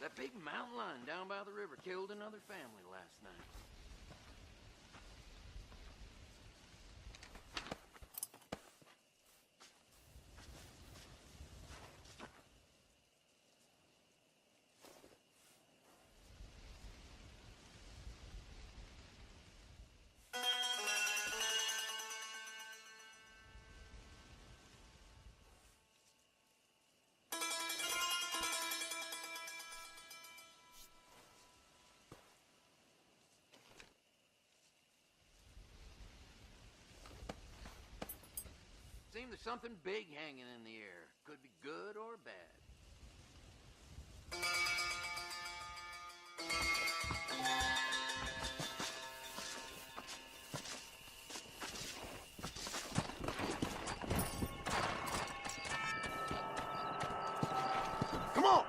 That big mountain lion down by the river killed another family last night. Seems there's something big hanging in the air. Could be good or bad. Come on!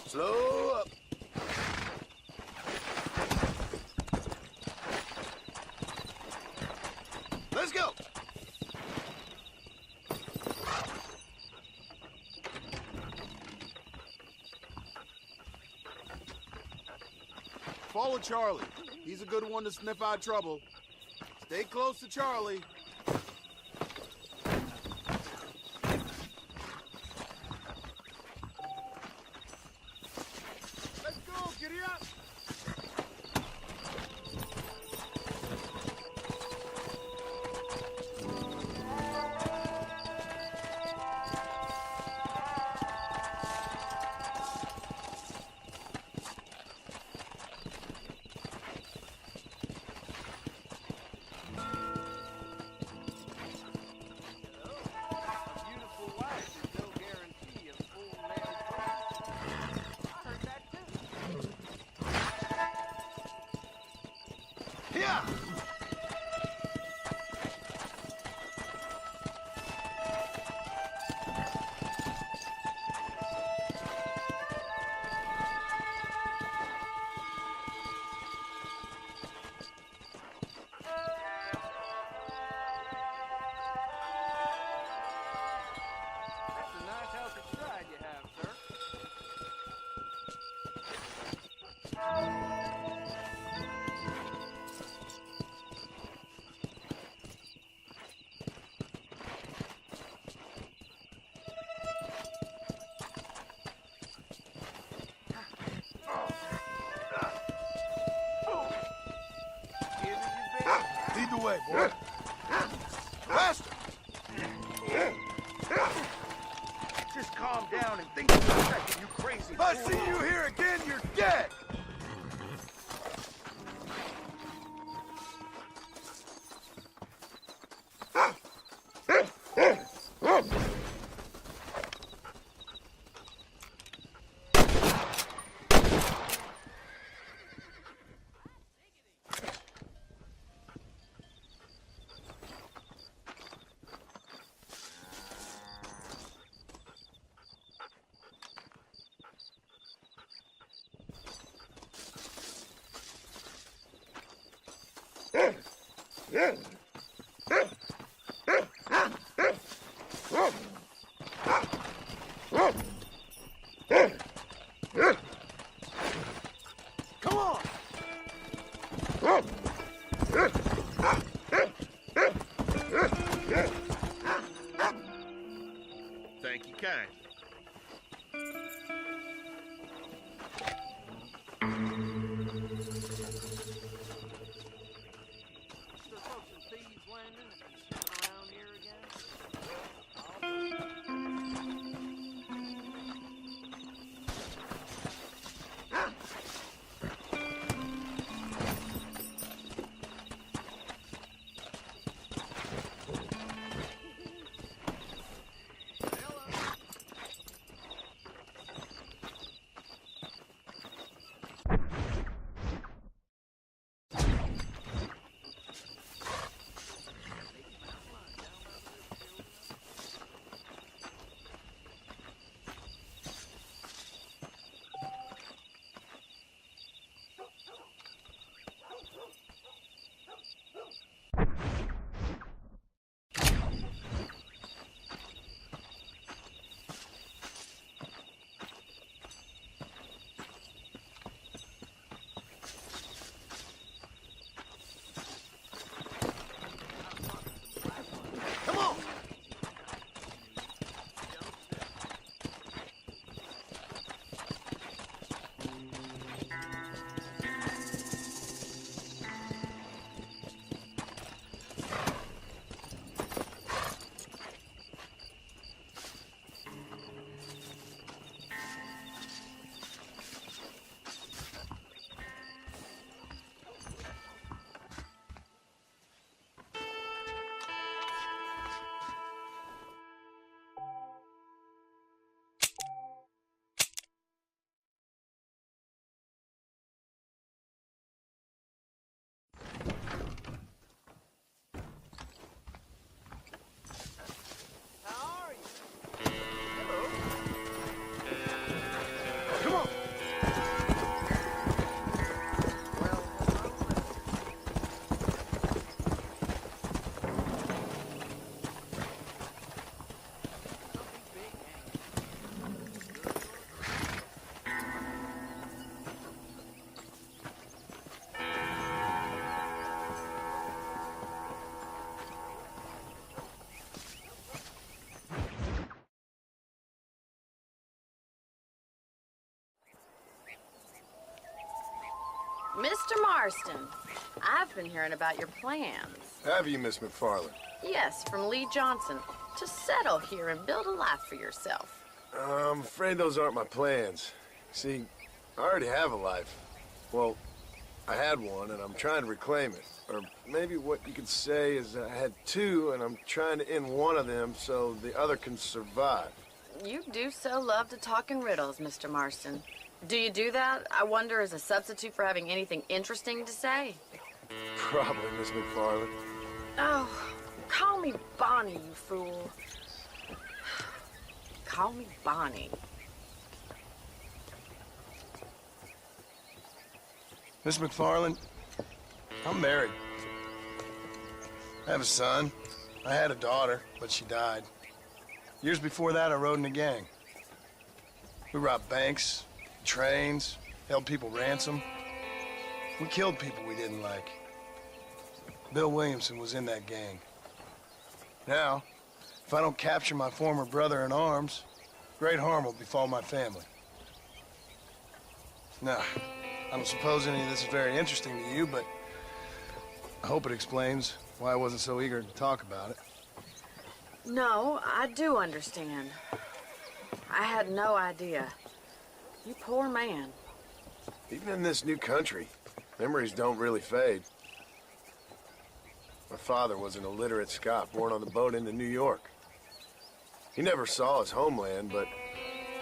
Slow up. Let's go. Follow Charlie. He's a good one to sniff out trouble. Stay close to Charlie. Let's go, giddy up. Yeah! That's a nice healthy stride you have, sir. Lead the way, boy. Faster! Just calm down and think for a second, you crazy If I fool. see you here again, you're dead! Come on! Thank you kindly. Still folks and thieves landing and sniffing around here Mr. Marston, I've been hearing about your plans. Have you, Miss McFarland? Yes, from Lee Johnson, to settle here and build a life for yourself. I'm afraid those aren't my plans. See, I already have a life. Well, I had one, and I'm trying to reclaim it. Or maybe what you could say is I had two, and I'm trying to end one of them so the other can survive. You do so love to talk in riddles, Mr. Marston. Do you do that, I wonder, as a substitute for having anything interesting to say? Probably, Miss McFarland. Oh, call me Bonnie, you fool. Call me Bonnie. Miss McFarland, I'm married. I have a son. I had a daughter, but she died. Years before that, I rode in a gang. We robbed banks, trains, held people ransom. We killed people we didn't like. Bill Williamson was in that gang. Now, if I don't capture my former brother in arms, great harm will befall my family. Now, I don't suppose any of this is very interesting to you, but I hope it explains why I wasn't so eager to talk about it. No, I do understand. I had no idea. You poor man. Even in this new country, memories don't really fade. My father was an illiterate Scot born on the boat into New York. He never saw his homeland, but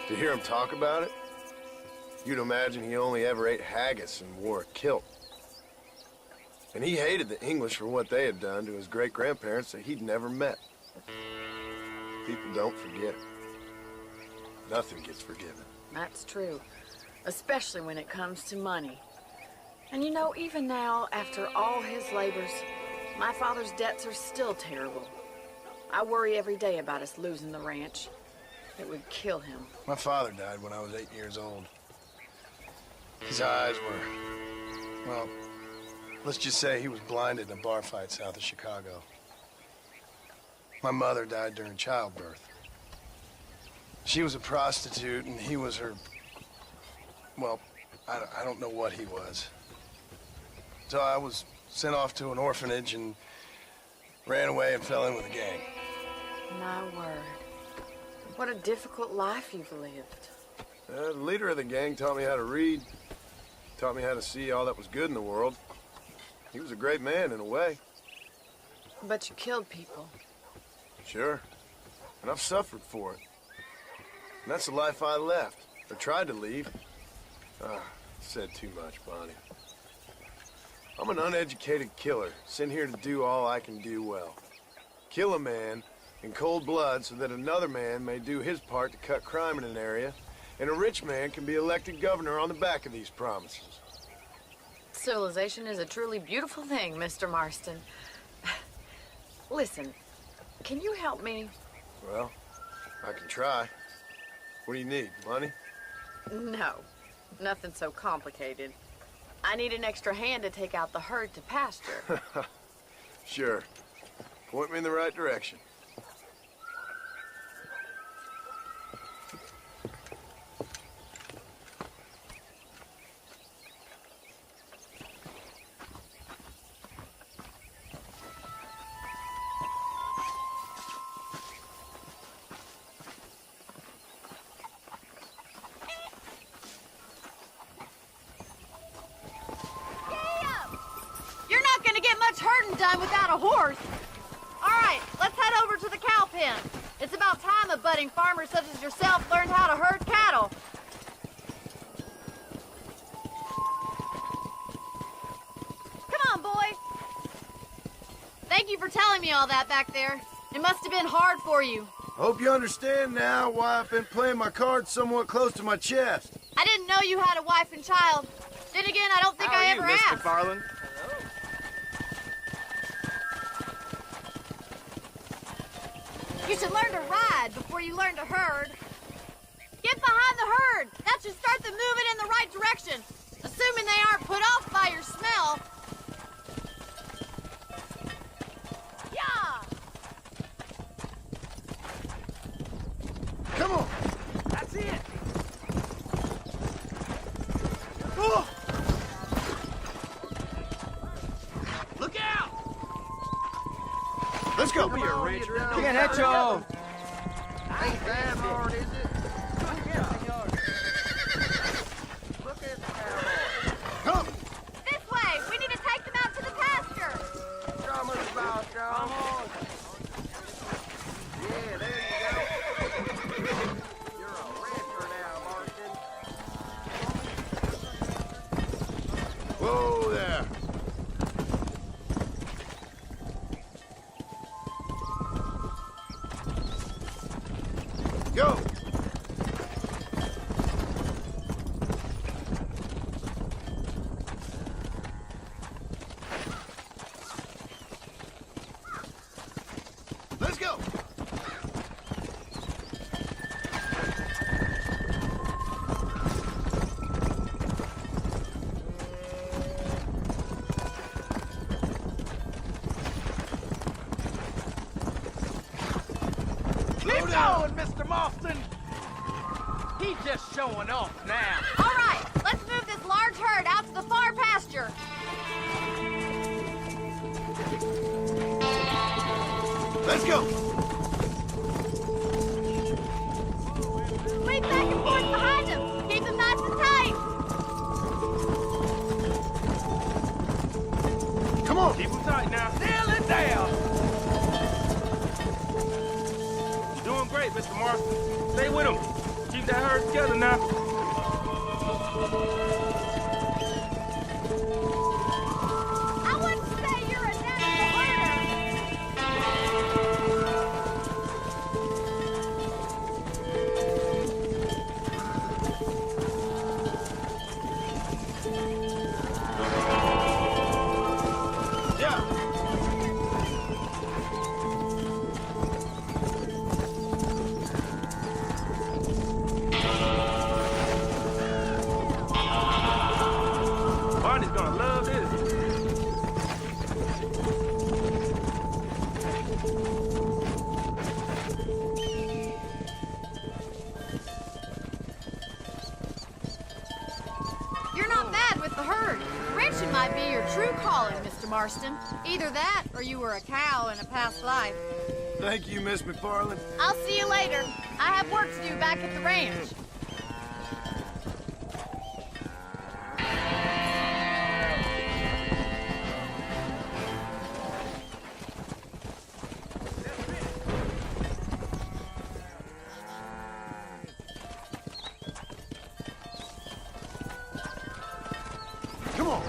to hear him talk about it, you'd imagine he only ever ate haggis and wore a kilt. And he hated the English for what they had done to his great-grandparents that he'd never met. People don't forget. Nothing gets forgiven. That's true. Especially when it comes to money. And you know, even now, after all his labors, my father's debts are still terrible. I worry every day about us losing the ranch. It would kill him. My father died when I was 8 years old. His eyes were, well, let's just say he was blinded in a bar fight south of Chicago. My mother died during childbirth. She was a prostitute, and he was her... Well, I don't know what he was. So I was sent off to an orphanage and ran away and fell in with a gang. My word. What a difficult life you've lived. The leader of the gang taught me how to read, taught me how to see all that was good in the world. He was a great man in a way. But you killed people. Sure. And I've suffered for it. And that's the life I left, or tried to leave. Said too much, Bonnie. I'm an uneducated killer, sent here to do all I can do well. Kill a man in cold blood so that another man may do his part to cut crime in an area, and a rich man can be elected governor on the back of these promises. Civilization is a truly beautiful thing, Mr. Marston. Listen, can you help me? Well, I can try. What do you need, money? No, nothing so complicated. I need an extra hand to take out the herd to pasture. Sure. Point me in the right direction. Done without a horse. All right, let's head over to the cow pen. It's about time a budding farmer such as yourself learned how to herd cattle. Come on, boy. Thank you for telling me all that back there. It must have been hard for you. Hope you understand now why I've been playing my cards somewhat close to my chest. I didn't know you had a wife and child. Then again, I don't think I ever asked. Mr. Farland? You should learn to ride before you learn to herd. Get behind the herd. That should start them moving in the right direction. Assuming they aren't put off by your smell. Yeah! Come on! That's it! Oh! Look out! Let's go! Come on, you dumb Get son at of y'all! a- Ain't that hard, is it? Look at the cowboy. Come! This way. We need to take them out to the pasture. Show us about, John. Yeah, there you go. You're a rancher now, Marston. Whoa there! Go! Let's go! Keep going, Mr. Marston. He's just showing off now. All right. Let's move this large herd out to the far pasture. Let's go! Sweep back and forth behind them. Keep them nice and tight. Come on! Keep them tight now. Nail it down. You're doing great, Mr. Marston. Stay with him. Keep that herd together now. I wouldn't say you're a natural herder. Yeah! Barney's gonna love this. You're not bad with the herd. Ranching might be your true calling, Mr. Marston. Either that, or you were a cow in a past life. Thank you, Miss McFarland. I'll see you later. I have work to do back at the ranch. Come on!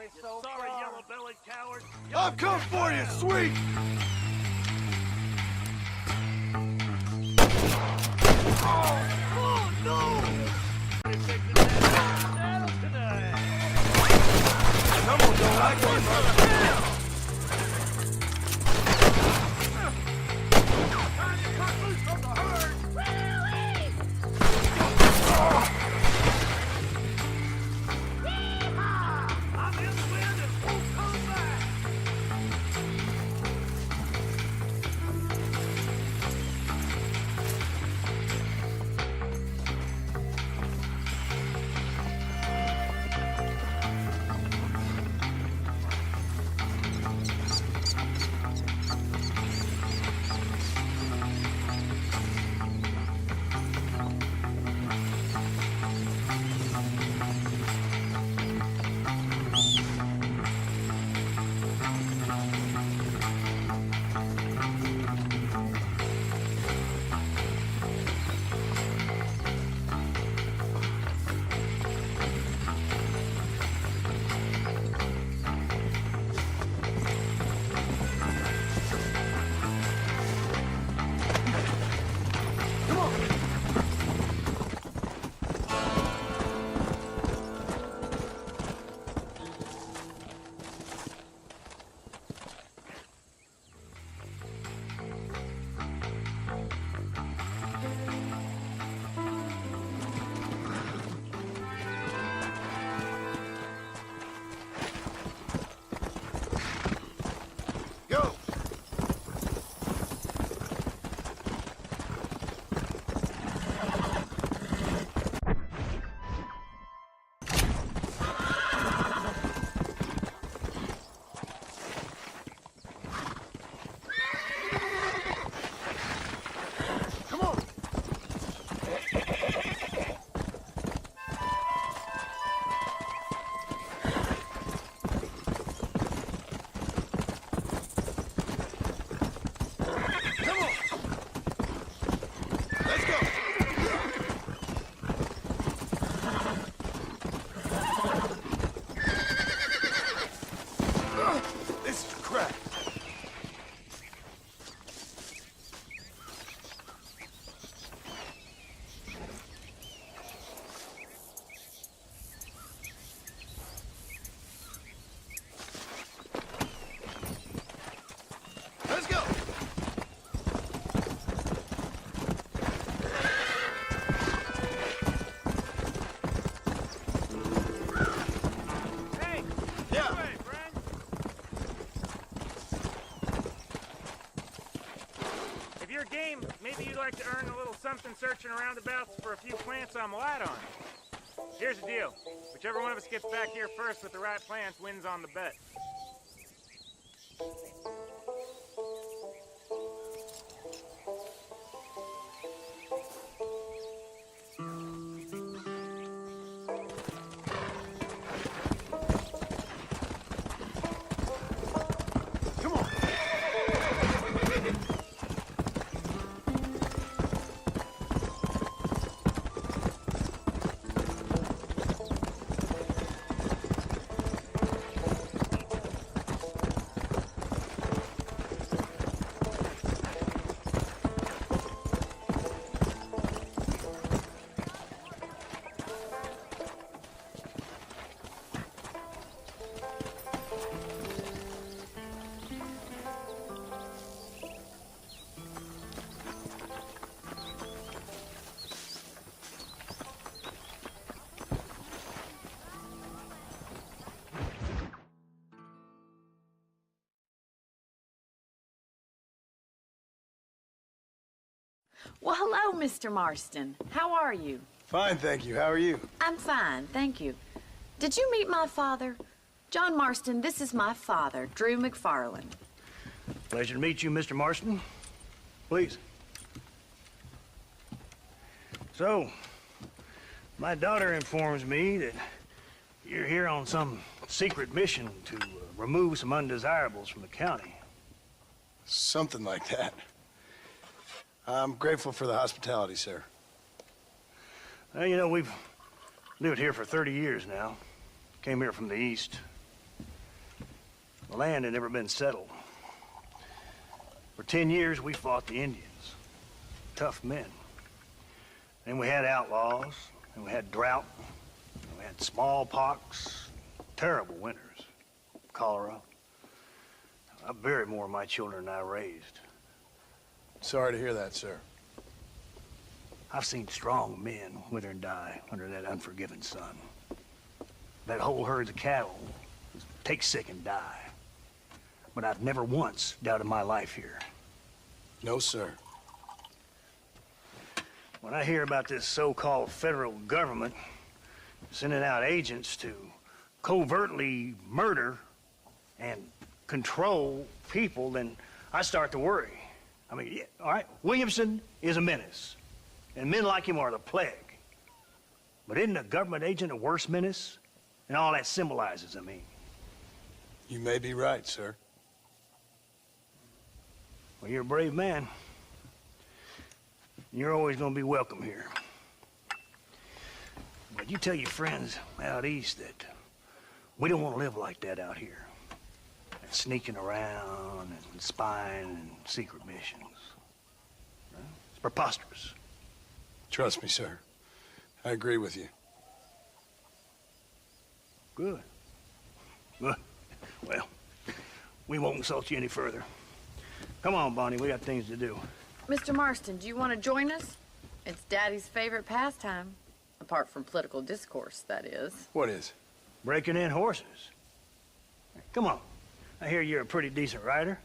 me so sorry, yellow-bellied coward. I'll come for you, sweet! Oh, no! Someone don't like me, Maybe you'd like to earn a little something searching around about for a few plants I'm light on. Here's the deal. Whichever one of us gets back here first with the right plants wins on the bet. Well, hello, Mr. Marston. How are you? Fine, thank you. How are you? I'm fine, thank you. Did you meet my father? John Marston, this is my father, Drew McFarland. Pleasure to meet you, Mr. Marston. Please. So, my daughter informs me that you're here on some secret mission to remove some undesirables from the county. Something like that. I'm grateful for the hospitality, sir. Well, you know, we've lived here for 30 years now. Came here from the east. The land had never been settled. For 10 years, we fought the Indians. Tough men. Then we had outlaws, and we had drought, and we had smallpox, terrible winters, cholera. I buried more of my children than I raised. Sorry to hear that, sir. I've seen strong men wither and die under that unforgiving sun. That whole herds of cattle take sick and die. But I've never once doubted my life here. No, sir. When I hear about this so-called federal government sending out agents to covertly murder and control people, then I start to worry. I mean, yeah, all right, Williamson is a menace, and men like him are the plague. But isn't a government agent a worse menace? And all that symbolizes, I mean. You may be right, sir. Well, you're a brave man. You're always gonna be welcome here. But you tell your friends out east that we don't want to live like that out here. Sneaking around and spying and secret missions. It's preposterous. Trust me, sir. I agree with you. Good. Good. Well, we won't insult you any further. Come on, Bonnie, we got things to do. Mr. Marston, do you want to join us? It's Daddy's favorite pastime. Apart from political discourse, that is. What is? Breaking in horses. Come on. I hear you're a pretty decent rider.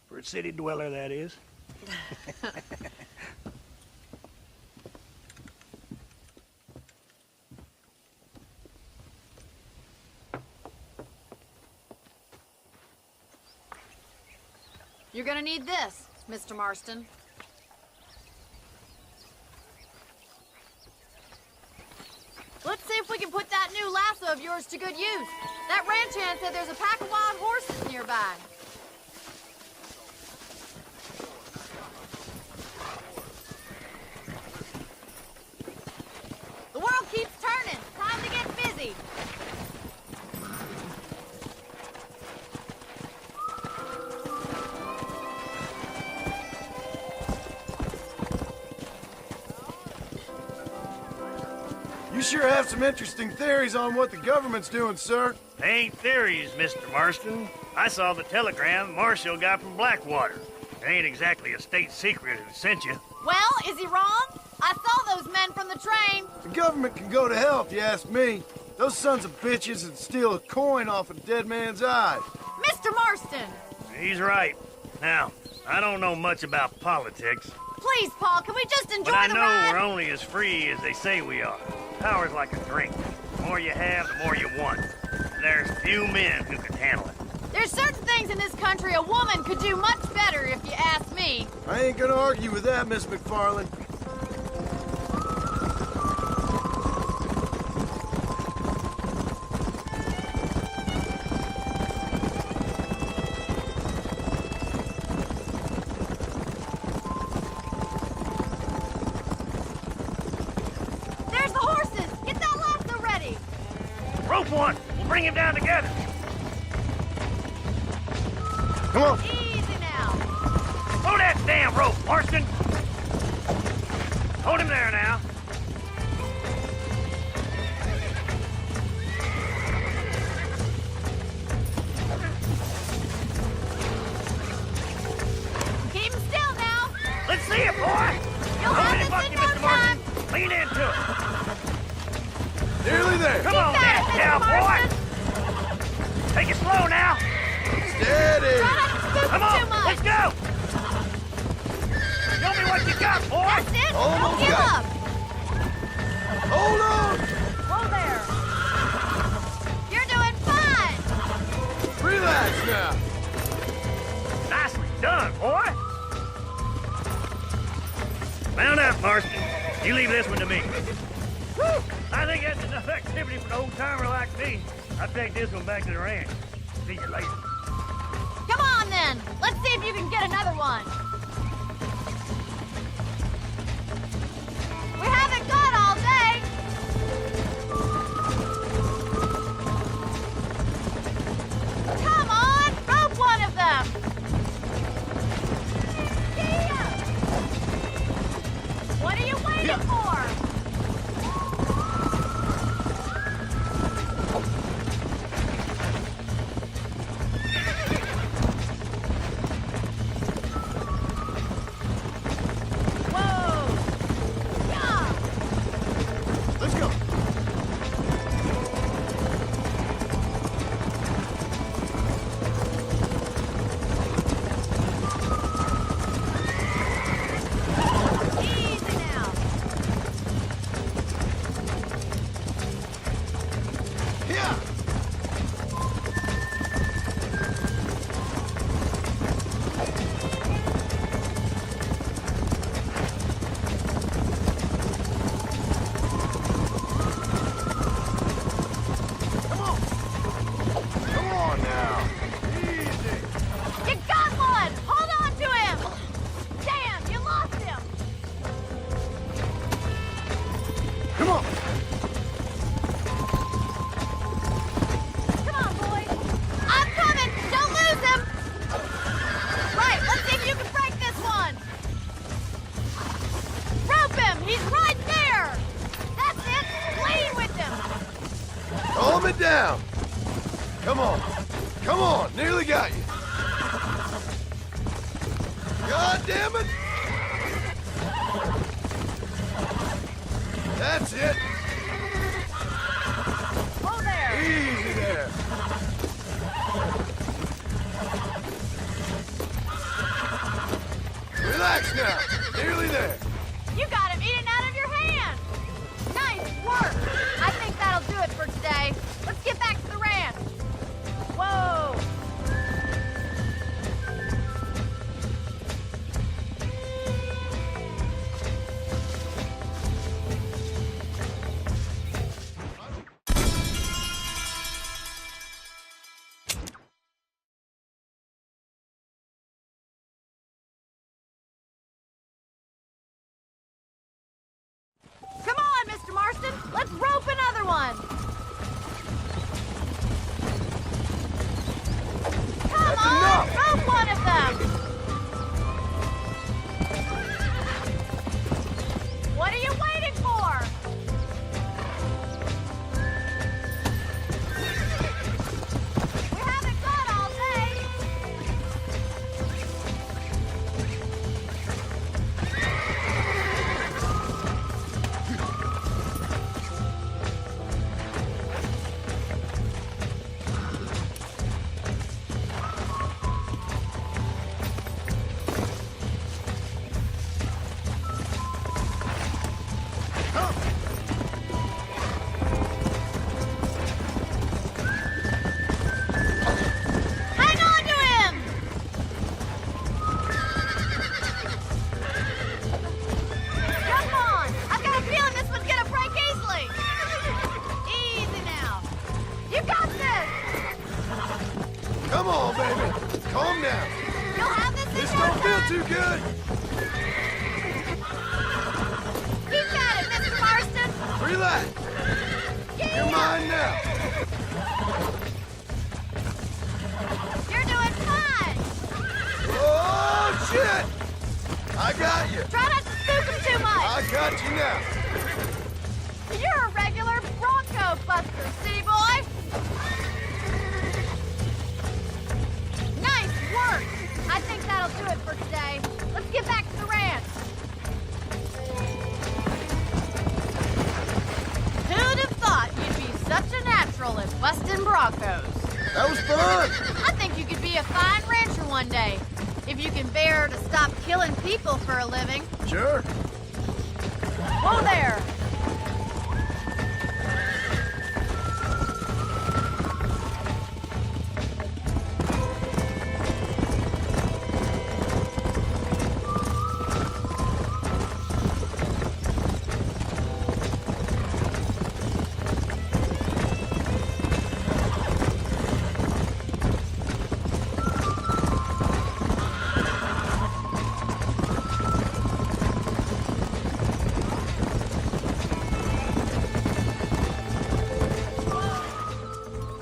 For a city dweller, that is. You're gonna need this, Mr. Marston. Let's see if we can put that new lasso of yours to good use. That ranch hand said there's a pack of wild horses nearby. The world keeps turning. Time to get busy. You sure have some interesting theories on what the government's doing, sir. They ain't theories, Mr. Marston. I saw the telegram Marshall got from Blackwater. It ain't exactly a state secret who sent you. Well, is he wrong? I saw those men from the train. The government can go to hell if you ask me. Those sons of bitches would steal a coin off a dead man's eye. Mr. Marston! He's right. Now, I don't know much about politics, Please, Paul, can we just enjoy but I the know ride? we're only as free as they say we are. Power's like a drink. The more you have, the more you want. And there's few men who can handle it. There's certain things in this country a woman could do much better, if you ask me. I ain't gonna argue with that, Miss McFarland. There's the horses! Get that lasso ready! Rope one! We'll bring him down together. Come on. Easy now. Hold that damn rope, Marston! Hold him there now. Keep him still now. Let's see it, boy! You'll Hold have it, this Bucky, in no Mr. time. Marston. Lean into it. Nearly there. Come on, got damn it, Mr. cowboy! Marston. Take it slow now. Steady. Try not to spook Come him on, too much. let's go! Show me what you got, boy! That's it. Don't Almost give got up. Hold on. Whoa there. You're doing fine. Relax now. Nicely done, boy! Mount up, Marston. You leave this one to me. Whew. I think that's enough activity for an old-timer like me. I'll take this one back to the ranch. See you later. Come on, then. Let's see if you can get another one. We haven't got all day. Come on. Nearly got you. God damn it! That's it. Whoa there! Easy there. Relax now. Nearly there. You got him eating out of your hand! Nice work! I think that'll do it for today. Let's get back to the ranch. Whoa! Come on, Mr. Marston. Let's rope another one. Come That's on, enough. rope one of them. What are you waiting for? We haven't got all day. Hang on to him! Come on! I've got a feeling this one's gonna break easily! Easy now. You got this! Come on, baby. Calm down. You'll have this This in no don't feel time. too good. Keep at it, Mr. Marston! Relax. You're mine now. You're doing fine! Oh, shit. I got you. Try not to spook him too much! I got you now. You're a regular Bronco buster, city boy! Nice work! I think that'll do it for today. Let's get back to the ranch. Who'd have thought you'd be such a natural at busting Broncos? That was fun. I think you could be a fine rancher one day, if you can bear to stop killing people for a living. Sure. Whoa there!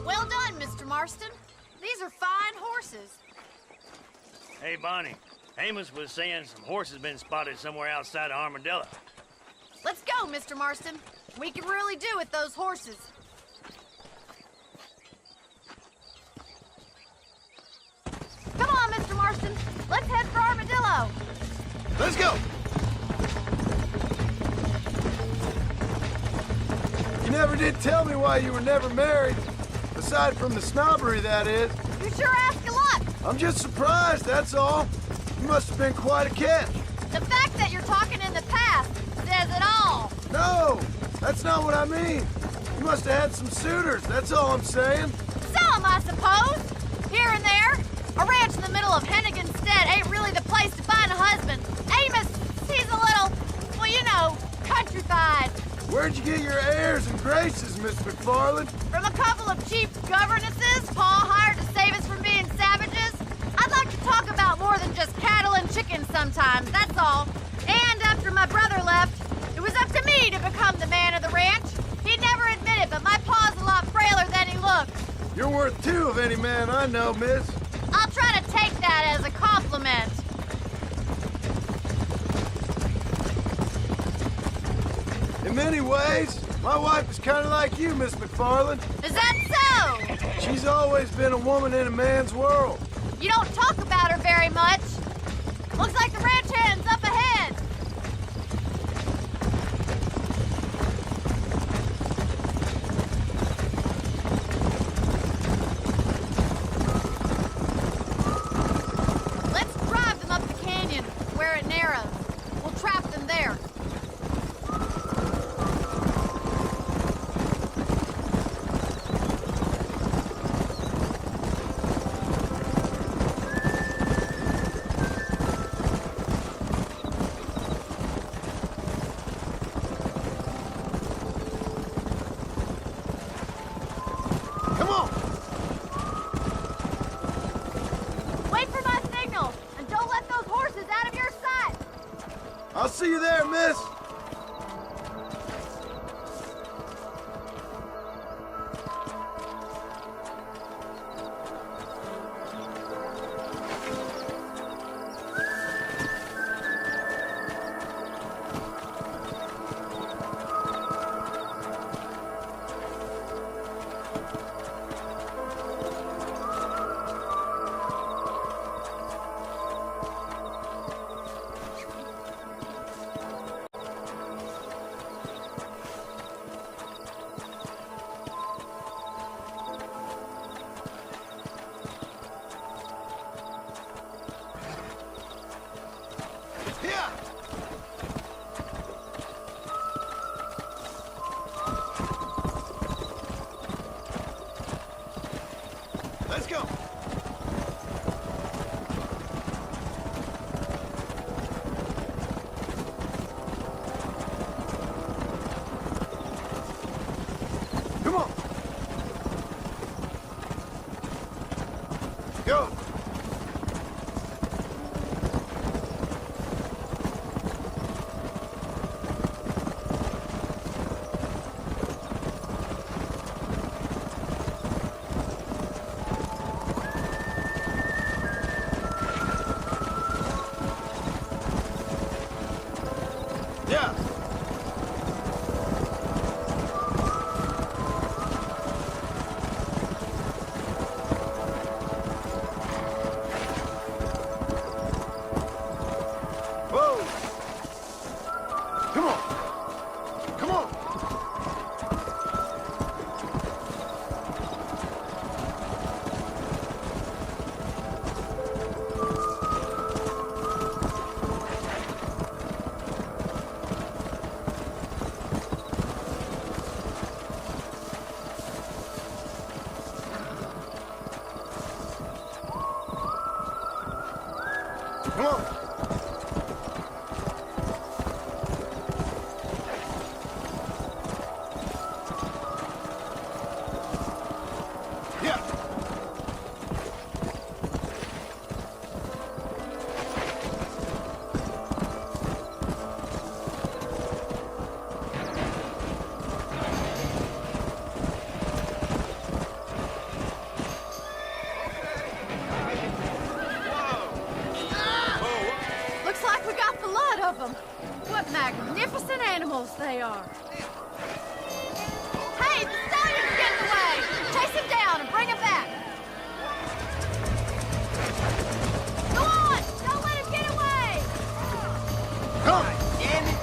Well done, Mr. Marston. These are fine horses. Hey, Bonnie. Amos was saying some horses been spotted somewhere outside of Armadillo. Let's go, Mr. Marston. We can really do with those horses. Come on, Mr. Marston. Let's head for Armadillo. Let's go. You never did tell me why you were never married. Aside from the snobbery, that is. You sure ask a lot. I'm just surprised, that's all. You must have been quite a catch. The fact that you're talking in the past says it all. No, that's not what I mean. You must have had some suitors, that's all I'm saying. Some, I suppose. Here and there. A ranch in the middle of Hennigan's Stead ain't really the place to find a husband. Amos, he's a little, well, you know, countrified. Where'd you get your airs and graces, Miss McFarland? From a couple of cheap governesses Pa hired to save us from being savages. I'd like to talk about more than just cattle and chickens sometimes, that's all. And after my brother left, it was up to me to become the man of the ranch. He'd never admit it, but my pa's a lot frailer than he looks. You're worth two of any man I know, miss. I'll try to take that as a compliment. In many ways, My wife is kind of like you, Miss McFarland. Is that so? She's always been a woman in a man's world. You don't talk about her very much. Looks like the ranch hand's up ahead. Let's drive them up the canyon where it narrows. We'll trap them there. Come on! Wait for my signal, and don't let those horses out of your sight. I'll see you there, miss. Here! Let's go! Come on! Go! Yeah! Whoa! Come on! Come on! Come on! Yeah! Looks like we got the lot of them. What magnificent animals they are. Hey, the stallion's getting away. Chase him down and bring him back. Go on! Don't let him get away! Come! Damn it!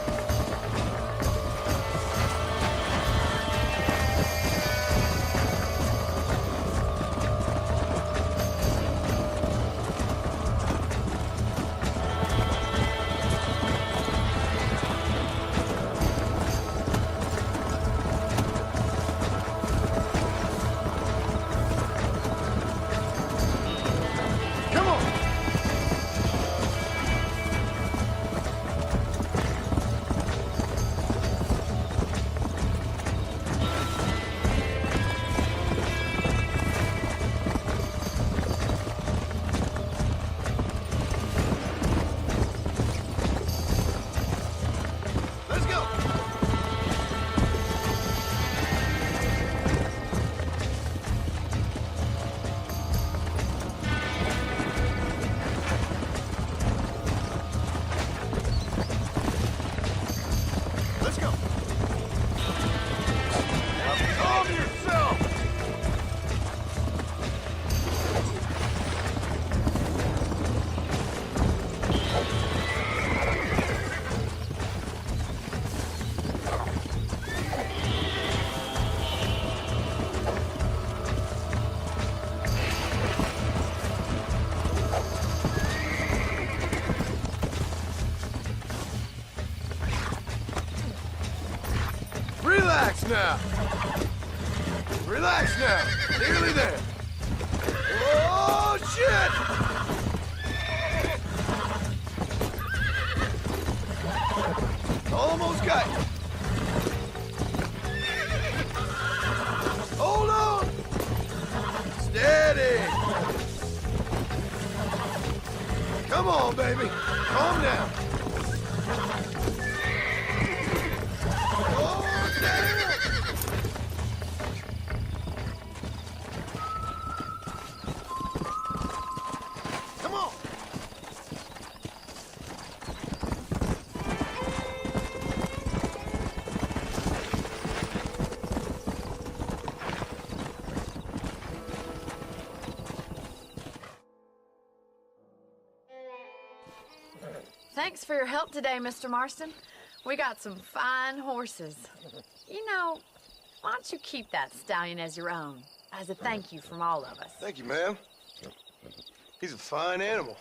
Relax now. Relax now. Nearly there. Oh, shit! Almost got you. Hold on. Steady. Come on, baby. Calm down. Oh, damn. Come on. Thanks for your help today, Mr. Marston. We got some fine horses. You know, why don't you keep that stallion as your own, as a thank you from all of us? Thank you, ma'am. He's a fine animal.